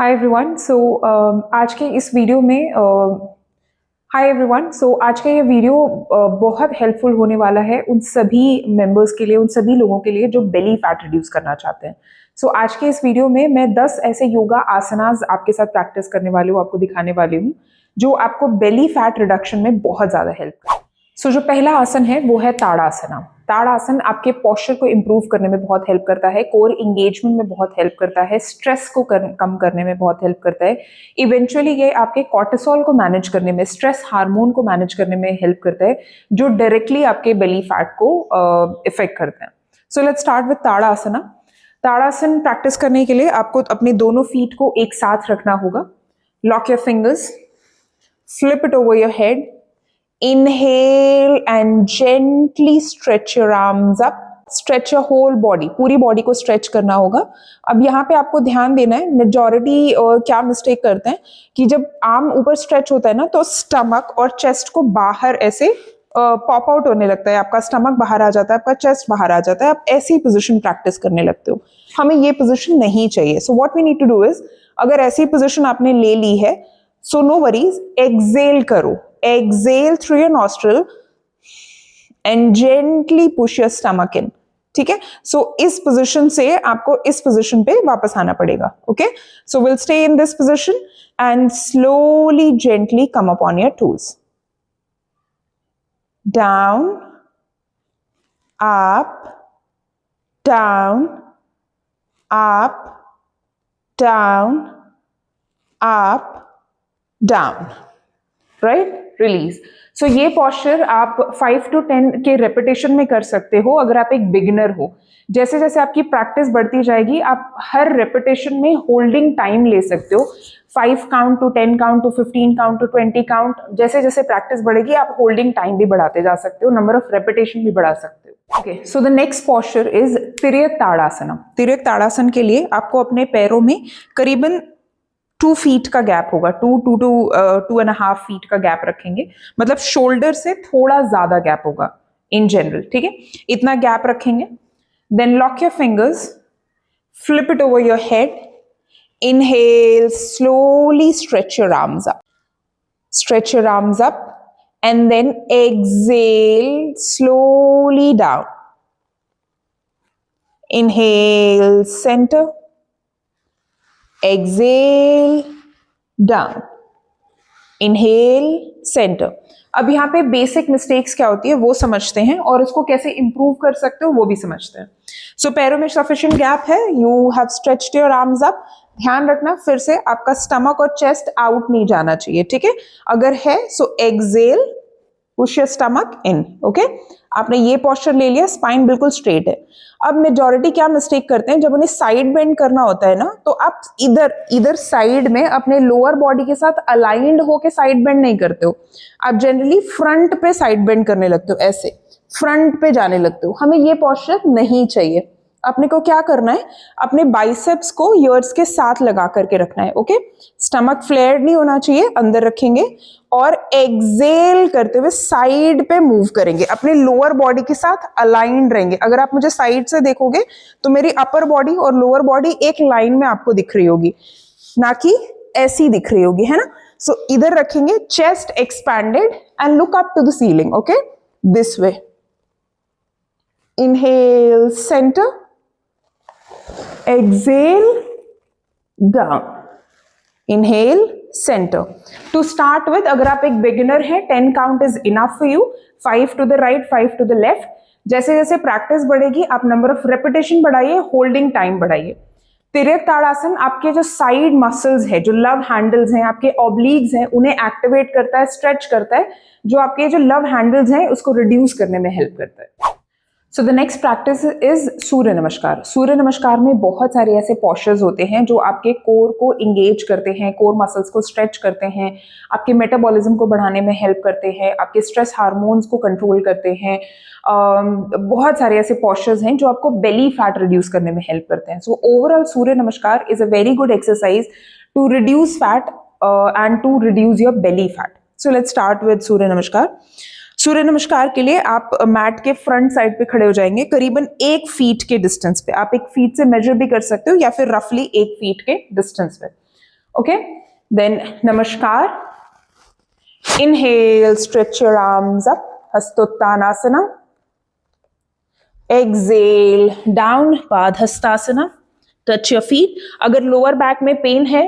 Hi everyone. आज के इस वीडियो में हाय एवरीवन। आज का ये वीडियो बहुत हेल्पफुल होने वाला है उन सभी मेंबर्स के लिए, उन सभी लोगों के लिए जो बेली फैट रिड्यूस करना चाहते हैं। आज के इस वीडियो में मैं 10 ऐसे योगा आसनास आपके साथ प्रैक्टिस करने वाली हूँ, आपको दिखाने वाली हूँ जो आपको बेली फैट रिडक्शन में बहुत ज़्यादा हेल्प करे। जो पहला आसन है वो है ताड़ासना। ताड़ासन आपके पोस्चर को इंप्रूव करने में बहुत हेल्प करता है, कोर इंगेजमेंट में बहुत हेल्प करता है, स्ट्रेस को कम करने में बहुत हेल्प करता है। इवेंचुअली ये आपके कॉर्टिसोल को मैनेज करने में, स्ट्रेस हार्मोन को मैनेज करने में हेल्प करता है, जो डायरेक्टली आपके बेली फैट को इफेक्ट करते हैं। Let's start with Tadasana. Tadasana practice करने के लिए आपको अपने दोनों फीट को एक साथ रखना होगा। Lock your fingers, flip it over your head. Inhale and gently stretch your arms up. Stretch your whole body. पूरी बॉडी को स्ट्रेच करना होगा। अब यहाँ पे आपको ध्यान देना है, मेजॉरिटी क्या मिस्टेक करते हैं कि जब आर्म ऊपर स्ट्रेच होता है ना तो स्टमक और चेस्ट को बाहर ऐसे पॉप आउट होने लगता है, आपका स्टमक बाहर आ जाता है, आपका चेस्ट बाहर आ जाता है, आप ऐसी पोजीशन प्रैक्टिस करने लगते हो। हमें ये पोजीशन नहीं चाहिए। So what we need to do is, अगर ऐसी पोजीशन आपने ले ली है, so no worries, exhale करो, exhale through your nostril and gently push your stomach in. ठीक है, so इस पोजीशन से आपको इस पोजीशन पे वापस आना पड़ेगा। Okay, so we'll stay in this position and slowly gently come up on your toes. Down, up, down, up, down, up, down, right, release. ये पॉस्चर आप 5 to 10 के रेपिटेशन में कर सकते हो अगर आप एक बिगिनर हो। जैसे जैसे आपकी प्रैक्टिस बढ़ती जाएगी आप हर रेपिटेशन में होल्डिंग टाइम ले सकते हो। 5 count to 10 count to 15 count to 20 count. जैसे जैसे प्रैक्टिस बढ़ेगी आप होल्डिंग टाइम भी बढ़ाते जा सकते हो, नंबर ऑफ रेपिटेशन भी बढ़ा सकते हो। Okay, so the next posture is Tiryaka Tadasana. Tiryaka Tadasana के लिए आपको अपने पैरों में करीबन 2 फीट का गैप होगा, 2.5 फीट का गैप रखेंगे, मतलब शोल्डर से थोड़ा ज्यादा गैप होगा इन जनरल। ठीक है, इतना गैप रखेंगे। Then lock your fingers, flip it over your head, inhale, slowly stretch your arms up, stretch your arms up, and then exhale slowly down. Inhale centre, exhale down, inhale center। अब यहाँ पे basic mistakes क्या होती है वो समझते हैं और इसको कैसे इंप्रूव कर सकते हो वो भी समझते हैं। पैरों में सफिशिएंट गैप है, you have stretched your arms up. ध्यान रखना फिर से आपका स्टमक और चेस्ट आउट नहीं जाना चाहिए। ठीक है, अगर है exhale, push your stomach in. Okay, आपने ये पोस्चर ले लिया, स्पाइन बिल्कुल स्ट्रेट है। अब मेजॉरिटी क्या मिस्टेक करते हैं, जब उन्हें साइड बेंड करना होता है ना तो आप इधर साइड में अपने लोअर बॉडी के साथ अलाइंड होके साइड बेंड नहीं करते हो, आप जनरली फ्रंट पे साइड बेंड करने लगते हो, ऐसे फ्रंट पे जाने लगते हो। हमें ये पोस्चर नहीं चाहिए। अपने को क्या करना है, अपने बाइसेप्स को ईयर्स के साथ लगा करके रखना है। ओके, स्टमक फ्लेयर नहीं होना चाहिए, अंदर रखेंगे और एक्सेल करते हुए साइड पे मूव करेंगे, अपने लोअर बॉडी के साथ अलाइंड रहेंगे। अगर आप मुझे साइड से देखोगे तो मेरी अपर बॉडी और लोअर बॉडी एक लाइन में आपको दिख रही होगी, ना कि ऐसी दिख रही होगी, है ना। इधर रखेंगे, chest expanded and look up to the ceiling. Okay, this way. Inhale centre, exhale down, inhale center। to start with, अगर आप एक बिगिनर हैं 10 count is enough for you, 5 to the right, 5 to the left. जैसे जैसे practice बढ़ेगी आप number of repetition बढ़ाइए, holding time बढ़ाइए। तिर्यक ताड़ासन आपके जो साइड मसल्स है, जो लव हैंडल्स हैं, आपके ऑब्लिक्स हैं, उन्हें एक्टिवेट करता है, स्ट्रेच करता है, जो आपके जो लव हैंडल्स हैं उसको रिड्यूस करने में हेल्प करता है। द नेक्स्ट प्रैक्टिस इज सूर्य नमस्कार। सूर्य नमस्कार में बहुत सारे ऐसे पोस्चर्स होते हैं जो आपके कोर को इंगेज करते हैं, कोर मसल्स को स्ट्रेच करते हैं, आपके मेटाबॉलिज्म को बढ़ाने में हेल्प करते हैं, आपके स्ट्रेस हार्मोन्स को कंट्रोल करते हैं। बहुत सारे ऐसे पोस्चर्स हैं जो आपको बेली फैट रिड्यूस करने में हेल्प करते हैं। Overall Surya Namaskar is a very good exercise to reduce fat and to reduce your belly fat. Let's start with Surya Namaskar. Surya नमस्कार के लिए आप मैट के फ्रंट साइड पे खड़े हो जाएंगे, करीबन 1 फीट के डिस्टेंस पे। आप 1 फीट से मेजर भी कर सकते हो या फिर रफली 1 फीट के डिस्टेंस पे। Okay, then namaskar. Inhale, stretch your arms up, Hastottanasana. Exhale, down, Padhastasana. Touch your feet. अगर लोअर बैक में पेन है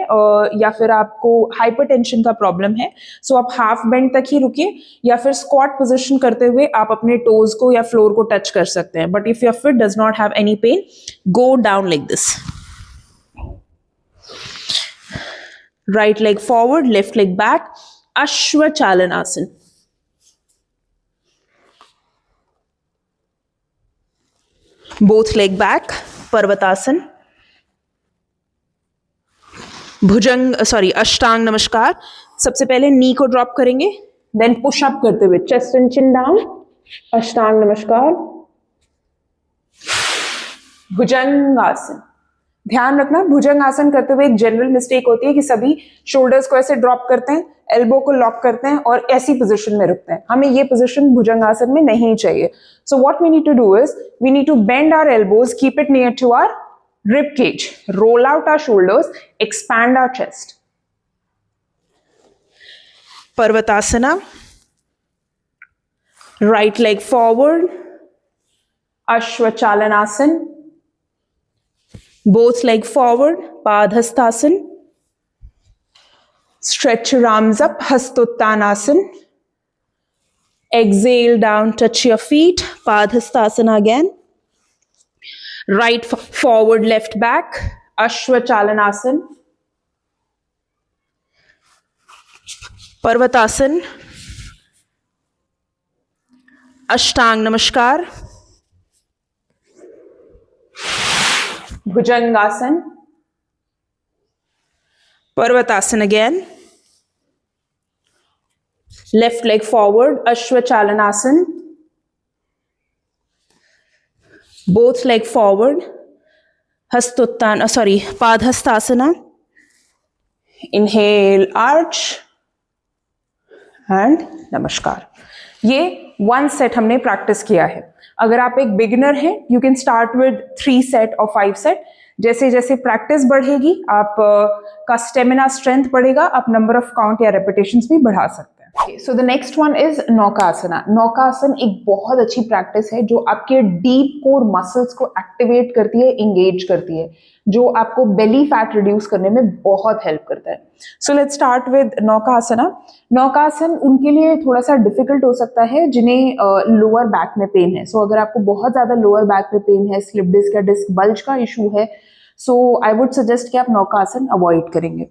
या फिर आपको हाइपरटेंशन का प्रॉब्लम है, सो आप हाफ बेंड तक ही रुकिए, या फिर स्क्वाट पोजीशन करते हुए आप अपने टोज को या फ्लोर को टच कर सकते हैं. But if your feet does not have any pain, go down like this. Right leg forward, left leg back. Ashwachalanasana. Both leg back. Parvatasana. Ashtanga Namaskar. सबसे पहले नी को ड्रॉप करेंगे, देन पुश अप करते हुए चेस्ट एंड चिन डाउन. अष्टांग नमस्कार. भुजंगासन. ध्यान रखना, भुजंगासन करते हुए एक जनरल मिस्टेक होती है कि सभी शोल्डर्स को ऐसे ड्रॉप करते हैं, एल्बो को लॉक करते हैं और ऐसी पोजीशन में रुकते हैं. हमें ये पोजीशन भुजंगासन में नहीं चाहिए. So what we need to do is we need to bend our elbows, keep it near to our rib cage, roll out our shoulders, expand our chest. Parvatasana. Right leg forward. Ashwachalanasan. Both leg forward. Padhastasan. Stretch your arms up. Hastottanasana. Exhale down, touch your feet. Padhastasana again. Right forward, left back. Ashwachalanasan. Parvatasan. Ashtang Namaskar. Bhujangasan. Parvatasan again. Left leg forward. Ashwachalanasan. Both leg forward. Padhastasana. Inhale, arch and namaskar. ये 1 set हमने practice किया है. अगर आप एक beginner हैं, you can start with 3 set और 5 set. जैसे जैसे प्रैक्टिस बढ़ेगी, आप का स्टेमिना स्ट्रेंथ बढ़ेगा, आप नंबर ऑफ काउंट या रेपिटेशंस भी बढ़ा सकते हैं. So the next one is Naukasana. Naukasana एक बहुत अच्छी प्रैक्टिस है जो आपके डीप कोर मसल्स को एक्टिवेट करती है, इंगेज करती है, जो आपको बेली फैट रिड्यूस करने में बहुत हेल्प करता है. So let's start with Naukasana. Naukasana उनके लिए थोड़ा सा डिफिकल्ट हो सकता है जिन्हें लोअर बैक में पेन है. सो अगर आपको बहुत ज्यादा लोअर बैक में पेन है, स्लिप डिस्क या डिस्क बल्ज का इशू है, सो आई वुड सजेस्ट कि आप नौकासन अवॉइड करेंगे.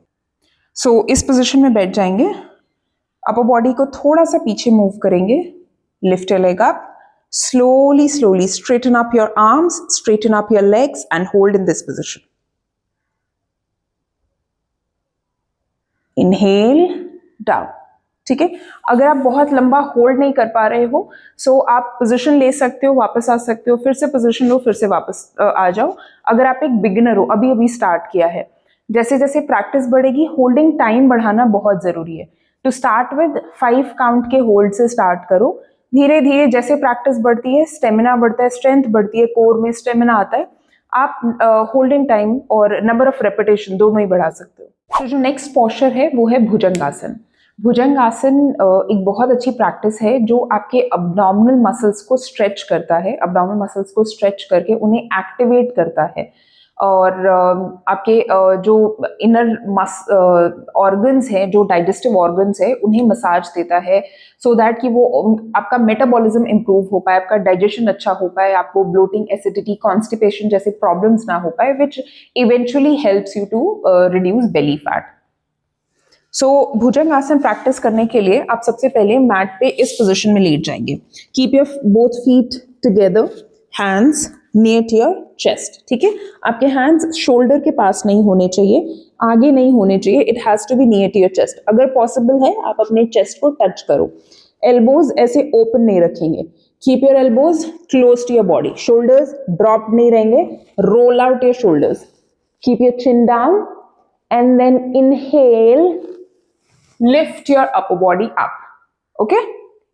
सो इस पोजिशन में बैठ जाएंगे, अपर बॉडी को थोड़ा सा पीछे मूव करेंगे, lift your leg up, slowly straighten up your arms, straighten up your legs and hold in this position. Inhale down. ठीक है. अगर आप बहुत लंबा होल्ड नहीं कर पा रहे हो, सो आप पोजीशन ले सकते हो, वापस आ सकते हो, फिर से पोजीशन लो, फिर से वापस आ जाओ. अगर आप एक बिगिनर हो, अभी अभी स्टार्ट किया है, जैसे जैसे प्रैक्टिस बढ़ेगी, होल्डिंग टाइम बढ़ाना बहुत जरूरी है. टू स्टार्ट विद 5 काउंट के होल्ड से स्टार्ट करो. धीरे धीरे जैसे प्रैक्टिस बढ़ती है, स्टेमिना बढ़ता है, स्ट्रेंथ बढ़ती है, कोर में स्टेमिना आता है, आप होल्डिंग टाइम और नंबर ऑफ रेपिटेशन दोनों ही बढ़ा सकते हो. तो जो नेक्स्ट पोस्चर है वो है भुजंगासन. भुजंगासन एक बहुत अच्छी प्रैक्टिस है जो आपके अब्डोमिनल मसल्स को स्ट्रेच करता है, अब्डोमिनल मसल्स को स्ट्रेच करके उन्हें एक्टिवेट करता है, और आपके जो इनर ऑर्गन्स हैं, जो डाइजेस्टिव ऑर्गन्स है, उन्हें मसाज देता है, सो दैट कि वो आपका मेटाबॉलिज्म इंप्रूव हो पाए, आपका डाइजेशन अच्छा हो पाए, आपको ब्लोटिंग, एसिडिटी, कॉन्स्टिपेशन जैसे प्रॉब्लम्स ना हो पाए, which eventually helps you to reduce belly fat. So Bhujangasana practice करने के लिए आप सबसे पहले मैट पे इस पोजीशन में लेट जाएंगे. Keep your both feet together, hands near to your chest. ठीक है. आपके हैंड्स शोल्डर के पास नहीं होने चाहिए, आगे नहीं होने चाहिए. It has to be near to your chest. अगर पॉसिबल है आप अपने चेस्ट को टच करो. एल्बोज ऐसे ओपन नहीं रखेंगे. Keep your elbows close to your body. Shoulders drop नहीं रहेंगे. Roll out your shoulders. Keep your chin down and then inhale. Lift your upper body up. Okay?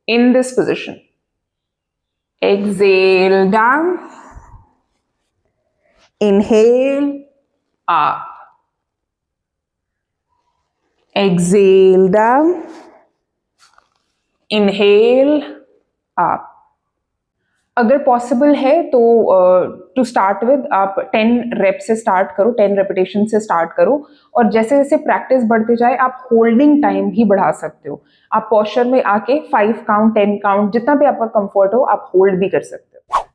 In this position. Exhale down. Inhale up. exhale down, inhale up. अगर possible है तो to start with आप 10 rape से start करो, 10 repetition से start करो, और जैसे जैसे प्रैक्टिस बढ़ते जाए आप होल्डिंग टाइम भी बढ़ा सकते हो। आप पोस्चर में आके 5 काउंट, 10 काउंट, जितना भी आपका कंफर्ट हो आप होल्ड भी कर सकते हो।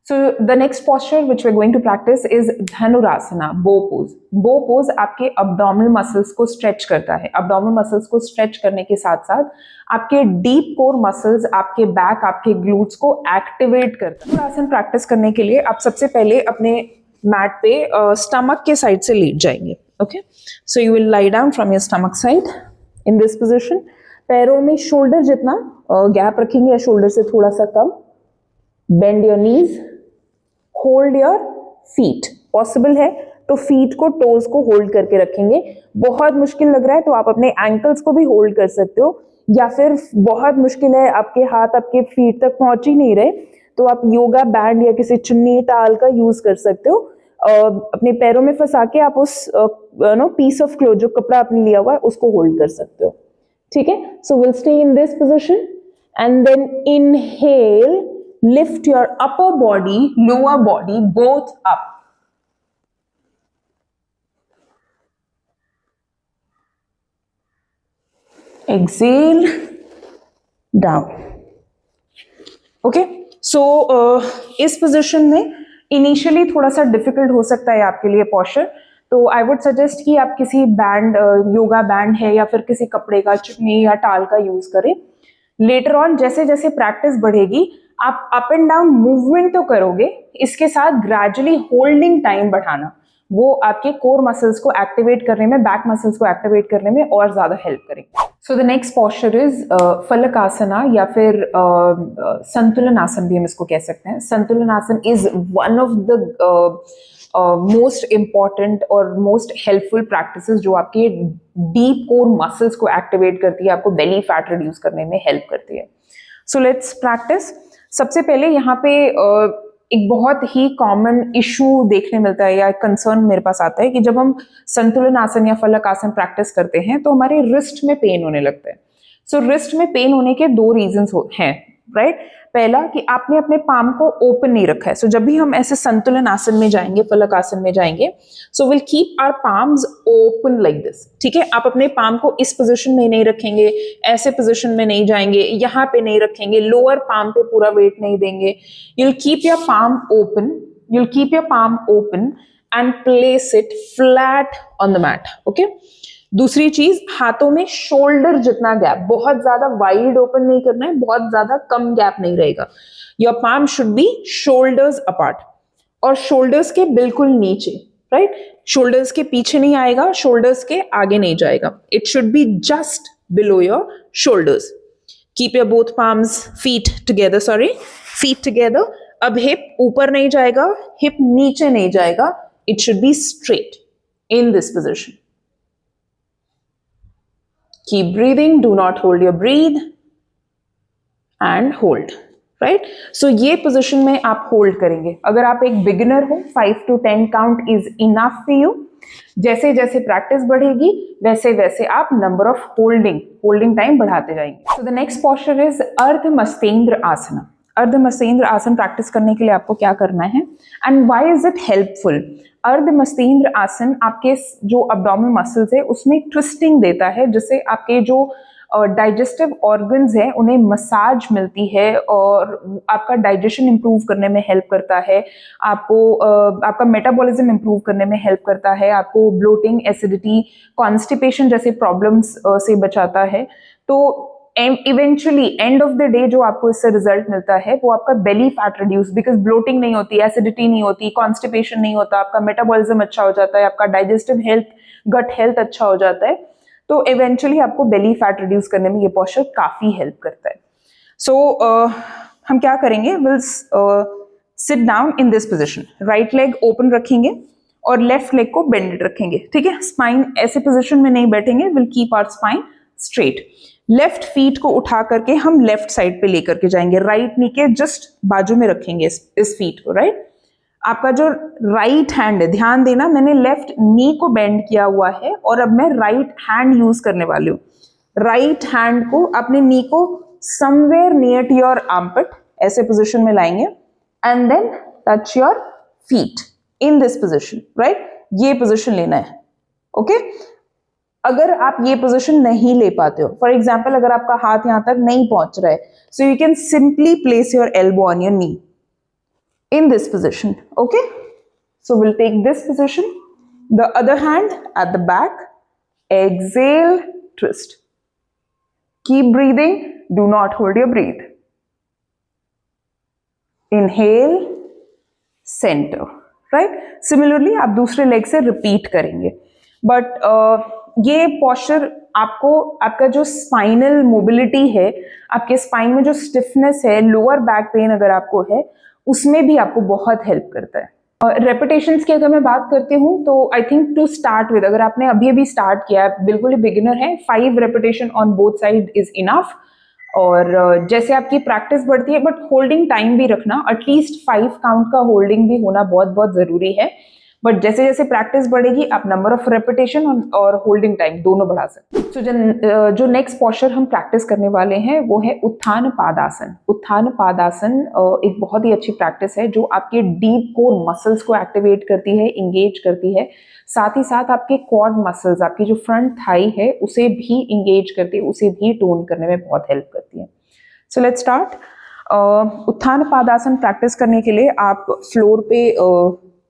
So the next posture which we're going to practice is Dhanurasana, बो पोज। बो पोज आपके abdominal मसल्स को स्ट्रेच करता है। abdominal मसल्स को स्ट्रेच करने के साथ साथ आपके डीप कोर मसल्स, आपके बैक, आपके ग्लूट्स को एक्टिवेट करता है। धनुरासन प्रैक्टिस करने के लिए आप सबसे पहले अपने मैट पे स्टमक के साइड से लेट जाएंगे। Okay, so you will lie down from your stomach side in this position. पैरों में शोल्डर जितना गैप रखेंगे या शोल्डर से थोड़ा सा कम। Bend your knees, hold your feet. Possible है तो फीट को, टोज को होल्ड करके रखेंगे। बहुत मुश्किल लग रहा है तो आप अपने एंकल्स को भी होल्ड कर सकते हो, या फिर बहुत मुश्किल है, आपके हाथ आपके फीट तक पहुंच ही नहीं रहे, तो आप योगा बैंड या किसी चुन्नी टाल का यूज कर सकते हो। अपने पैरों में फंसा के आप उस पीस ऑफ क्लोथ, जो कपड़ा आपने लिया हुआ है, उसको होल्ड कर सकते हो। ठीक है, so will stay in this position and then inhale, lift your upper body, lower body both up. Exhale down. Okay, so इस पोजीशन में इनिशियली थोड़ा सा डिफिकल्ट हो सकता है आपके लिए पोस्चर, तो आई वुड सजेस्ट कि आप किसी बैंड, योगा बैंड है या फिर किसी कपड़े का, चुन्नी या टाल का यूज करें। लेटर ऑन जैसे जैसे प्रैक्टिस बढ़ेगी आप अप एंड डाउन मूवमेंट तो करोगे, इसके साथ ग्रेजुअली होल्डिंग टाइम बढ़ाना, वो आपके कोर मसल्स को एक्टिवेट करने में, बैक मसल्स को एक्टिवेट करने में और ज्यादा हेल्प करेंगे। So the next posture is Phalakasana या फिर संतुलन आसन भी हम इसको कह सकते हैं। संतुलन आसन is one of the most important और मोस्ट हेल्पफुल प्रैक्टिसेस जो आपके डीप कोर मसल्स को एक्टिवेट करती है, आपको बेली फैट रिड्यूस करने में हेल्प करती है। So let's practice. सबसे पहले यहाँ पे एक बहुत ही कॉमन इशू देखने मिलता है या कंसर्न मेरे पास आता है कि जब हम संतुलन आसन या फलक आसन प्रैक्टिस करते हैं तो हमारे रिस्ट में पेन होने लगता है। सो रिस्ट में पेन होने के 2 रीजंस हैं, राइट। पहला कि आपने अपने पाम को ओपन नहीं रखा है। सो जब भी हम ऐसे संतुलन आसन में जाएंगे, फलक आसन में जाएंगे, so will keep our palms open like this. ठीक है, आप अपने पाम को इस पोजीशन में नहीं रखेंगे, ऐसे पोजीशन में नहीं जाएंगे, यहाँ पे नहीं रखेंगे, लोअर पाम पे पूरा वेट नहीं देंगे। you'll keep your palm open, you'll keep your palm open and place it flat on the mat. Okay, दूसरी चीज, हाथों में शोल्डर जितना गैप, बहुत ज्यादा वाइड ओपन नहीं करना है, बहुत ज्यादा कम गैप नहीं रहेगा। Your palm should be shoulders apart, और शोल्डर्स के बिल्कुल नीचे, राइट। शोल्डर्स के पीछे नहीं आएगा, शोल्डर्स के आगे नहीं जाएगा। It should be just below your shoulders. Keep your both palms, feet together, feet together. अब हिप ऊपर नहीं जाएगा, हिप नीचे नहीं जाएगा, it should be straight in this position. Keep breathing, do not hold your breath and hold, right? So ये position में आप होल्ड करेंगे। अगर आप एक बिगिनर हो, 5 to 10 count is enough for you. जैसे जैसे प्रैक्टिस बढ़ेगी वैसे वैसे आप नंबर ऑफ होल्डिंग टाइम बढ़ाते जाएंगे। So the next posture is Ardhamatsyendra asana. Ardhamatsyendra asana practice करने के लिए आपको क्या करना है and why is it helpful? Ardhamatsyendra asana आपके जो अब्डोमिनल मसल्स है उसमें ट्विस्टिंग देता है, जिससे आपके जो डाइजेस्टिव ऑर्गन्स हैं उन्हें मसाज मिलती है और आपका डाइजेशन इंप्रूव करने में हेल्प करता है, आपको आपका मेटाबॉलिज्म इंप्रूव करने में हेल्प करता है, आपको ब्लोटिंग, एसिडिटी, कॉन्स्टिपेशन जैसे प्रॉब्लम्स से बचाता है। तो eventually end of the day जो आपको इससे रिजल्ट मिलता है वो आपका belly fat reduce, because bloating नहीं होती, एसिडिटी नहीं होती, कॉन्स्टिपेशन नहीं होता, आपका मेटाबॉलिज्म अच्छा हो जाता है, आपका डाइजेस्टिव हेल्थ, गट हेल्थ अच्छा हो जाता है। तो इवेंचुअली आपको बेली फैट रिड्यूस करने में ये पोस्चर काफी हेल्प करता है। सो हम क्या करेंगे, will sit down in this position. Right leg open रखेंगे और लेफ्ट लेग को बेंडेड रखेंगे। ठीक है, स्पाइन ऐसे पोजिशन में नहीं बैठेंगे, will keep our spine straight. Left feet को उठा करके हम लेफ्ट साइड पे लेकर के जाएंगे, राइट नी के जस्ट बाजू में रखेंगे इस फीट को, राइट। आपका जो राइट हैंड है, ध्यान देना मैंने लेफ्ट नी को बेंड किया हुआ है और अब मैं राइट हैंड यूज करने वाली हूँ। राइट हैंड को अपने नी को somewhere near to your armpit ऐसे पोजीशन में लाएंगे and then touch your feet in this position, right? ये पोजीशन लेना है, ओके? अगर आप ये पोजीशन नहीं ले पाते हो, फॉर एग्जाम्पल अगर आपका हाथ यहां तक नहीं पहुंच रहा है, so you can simply place your elbow on your knee in this position, okay? So we'll take this position, the other hand at the back, exhale, twist, keep breathing, do not hold your breath, inhale, center, right? Similarly आप दूसरे leg से repeat करेंगे, but ये posture आपको आपका जो spinal mobility है, आपके स्पाइन में जो स्टिफनेस है, लोअर बैक पेन अगर आपको है, उसमें भी आपको बहुत हेल्प करता है। रेपिटेशंस की अगर मैं बात करती हूँ तो I think to start with, अगर आपने अभी अभी स्टार्ट किया है, बिल्कुल ही बिगिनर है, 5 repetition on both side is enough. और जैसे आपकी प्रैक्टिस बढ़ती है, बट होल्डिंग टाइम भी रखना, एटलीस्ट 5 काउंट का होल्डिंग भी होना बहुत बहुत जरूरी है। बट जैसे जैसे प्रैक्टिस बढ़ेगी आप नंबर ऑफ रेपिटेशन और होल्डिंग टाइम दोनों बढ़ा सकते हैं। तो जो नेक्स्ट पोस्चर हम प्रैक्टिस करने वाले हैं वो है उत्थान पादासन। उत्थान पादासन एक बहुत ही अच्छी प्रैक्टिस है जो आपके डीप कोर मसल्स को एक्टिवेट करती है, इंगेज करती है, साथ ही साथ आपके क्वाड मसल्स, आपकी जो फ्रंट थाई है उसे भी इंगेज करती है, उसे भी टोन करने में बहुत हेल्प करती है। So let's start. उत्थान पादासन प्रैक्टिस करने के लिए आप फ्लोर पे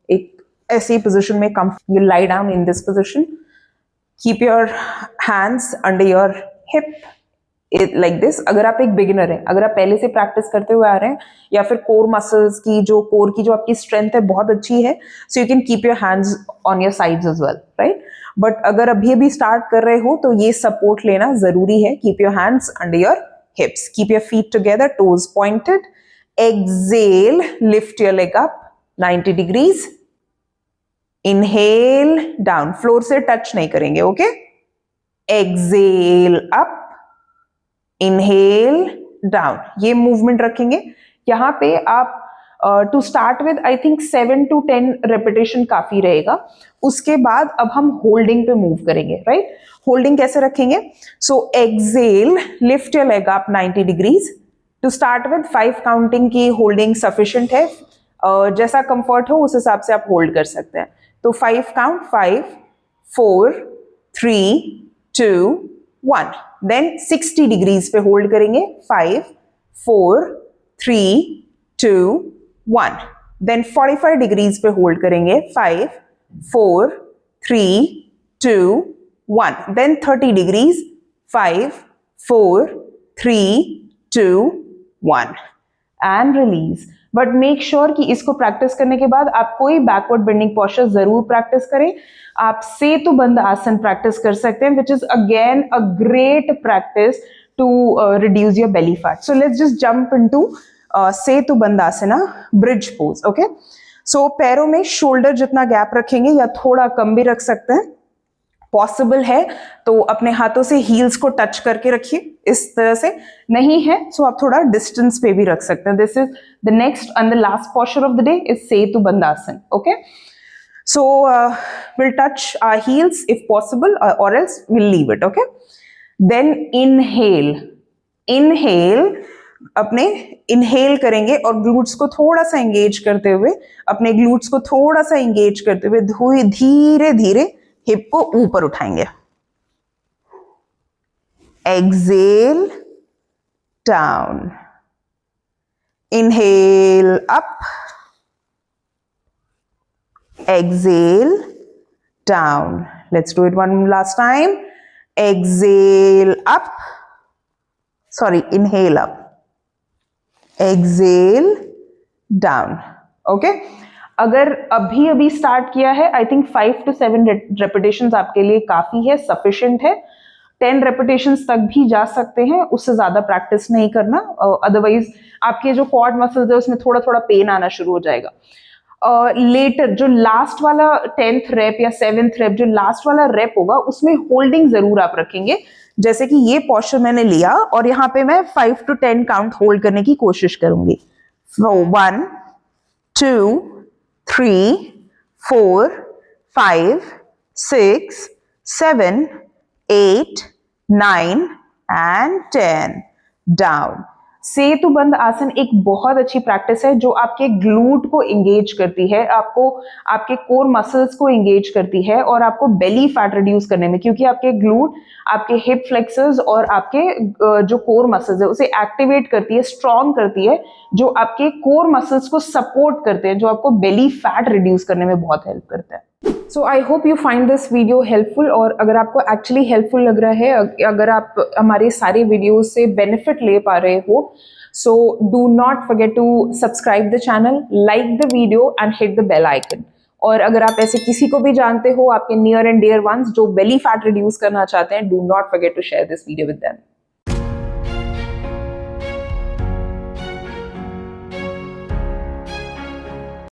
एक ऐसी पोजीशन में come, you lie down in this position, keep your hands under your hip like this. अगर आप एक बिगिनर हैं, अगर आप पहले से प्रैक्टिस करते हुए आ रहे हैं या फिर कोर मसल्स की जो आपकी स्ट्रेंथ है बहुत अच्छी है, so you can keep your hands on your sides as well, right? But अगर अभी अभी स्टार्ट कर रहे हो तो ये सपोर्ट लेना जरूरी है। Keep your hands under your hips, keep your feet together, toes pointed, exhale, lift your leg up 90 degrees, inhale down, floor से टच नहीं करेंगे, okay? Exhale up, inhale down, ये मूवमेंट रखेंगे। यहां पे आप to start with I think 7 to 10 repetition काफी रहेगा। उसके बाद अब हम होल्डिंग पे मूव करेंगे, राइट? होल्डिंग कैसे रखेंगे? So exhale, lift your leg up 90 degrees. To start with 5 counting की होल्डिंग सफिशिएंट है, जैसा कंफर्ट हो उस हिसाब से आप होल्ड कर सकते हैं। तो 5 काउंट, 5 4 3 2 1, देन 60 डिग्रीज पे होल्ड करेंगे, 5 4 3 2 1, देन 45 डिग्रीज पे होल्ड करेंगे, 5 4 3 2 1, then 30 degrees, 5 4 3 2 1 and release. But make sure कि इसको प्रैक्टिस करने के बाद आप कोई बैकवर्ड बेंडिंग पोस्चर जरूर प्रैक्टिस करें। आप सेतुबंध आसन प्रैक्टिस कर सकते हैं, which is again a great practice to reduce your belly fat. So let's just jump into Setubandha asana, bridge pose, okay? So पैरों में शोल्डर जितना गैप रखेंगे या थोड़ा कम भी रख सकते हैं, पॉसिबल है तो अपने हाथों से हील्स को टच करके रखिए इस तरह से, नहीं है सो आप थोड़ा डिस्टेंस पे भी रख सकते हैं। This is the next and the last posture of the day is Setubandha asana, okay? So will touch our heels if possible और else will leave it, okay? Then inhale, inhale, अपने इनहेल करेंगे और ग्लूट्स को थोड़ा सा एंगेज करते हुए, अपने ग्लूट्स को थोड़ा सा एंगेज करते हुए धीरे धीरे हिप को ऊपर उठाएंगे। Exhale down, inhale up, exhale down, let's do it one last time, exhale up, sorry inhale up, exhale down, okay? अगर अभी अभी स्टार्ट किया है, आई थिंक 5 to 7 रेपिटेशंस आपके लिए काफी है, सफिशिएंट है। 10 रेपिटेशंस तक भी जा सकते हैं, उससे ज्यादा प्रैक्टिस नहीं करना, अदरवाइज आपके जो क्वाड मसल्स है उसमें थोड़ा थोड़ा पेन आना शुरू हो जाएगा। लेटर जो लास्ट वाला 10th रेप या 7th रेप, जो लास्ट वाला रेप होगा उसमें होल्डिंग जरूर आप रखेंगे। जैसे कि ये पोस्चर मैंने लिया और यहाँ पे मैं 5 to 10 काउंट होल्ड करने की कोशिश करूंगी। 1 2 3, 4, 5, 6, 7, 8, 9 and 10. Down. सेतुबंद आसन एक बहुत अच्छी प्रैक्टिस है जो आपके ग्लूट को एंगेज करती है, आपको आपके कोर मसल्स को एंगेज करती है और आपको बेली फैट रिड्यूस करने में, क्योंकि आपके ग्लूट आपके हिप फ्लेक्सर्स और आपके जो कोर मसल्स है उसे एक्टिवेट करती है, स्ट्रॉन्ग करती है, जो आपके कोर मसल्स को सपोर्ट करते हैं, जो आपको बेली फैट रिड्यूस करने में बहुत हेल्प करता है. So I hope you find this video helpful, और अगर आपको एक्चुअली हेल्पफुल लग रहा है, अगर आप हमारे सारे वीडियोस से बेनिफिट ले पा रहे हो, so do not forget to subscribe the channel, like the video and hit the bell icon. और अगर आप ऐसे किसी को भी जानते हो, आपके नियर एंड डियर वंस जो बेली फैट रिड्यूस करना चाहते हैं, do not forget to share this video with them.